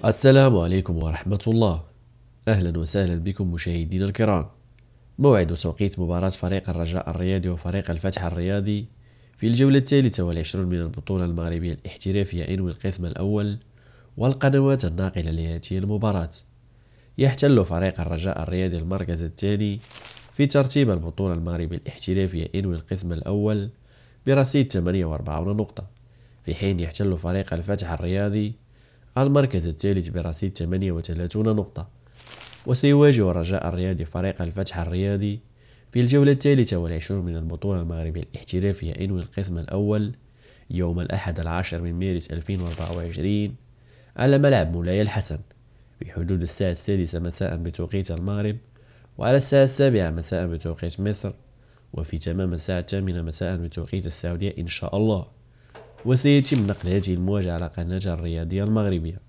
السلام عليكم ورحمة الله. أهلا وسهلا بكم مشاهدينا الكرام. موعد وتوقيت مباراة فريق الرجاء الرياضي وفريق الفتح الرياضي في الجولة الثالثة والعشرون من البطولة المغربية الاحترافية إنوي القسم الأول، والقنوات الناقلة لهذه المباراة. يحتل فريق الرجاء الرياضي المركز الثاني في ترتيب البطولة المغربية الاحترافية إنوي القسم الأول برصيد 48 نقطة، في حين يحتل فريق الفتح الرياضي المركز الثالث برصيد 38 نقطة. وسيواجه الرجاء الرياضي فريق الفتح الرياضي في الجولة الثالثة والعشرون من البطولة المغربية الاحترافية إنوي القسم الأول يوم الأحد 10 من مارس 2024 على ملعب مولاي الحسن، بحدود الساعة 6 مساء بتوقيت المغرب، وعلى الساعة 7 مساء بتوقيت مصر، وفي تمام الساعة 8 مساء بتوقيت السعودية إن شاء الله. وسيتم نقل هذه المواجهة على قناة الرياضية المغربية.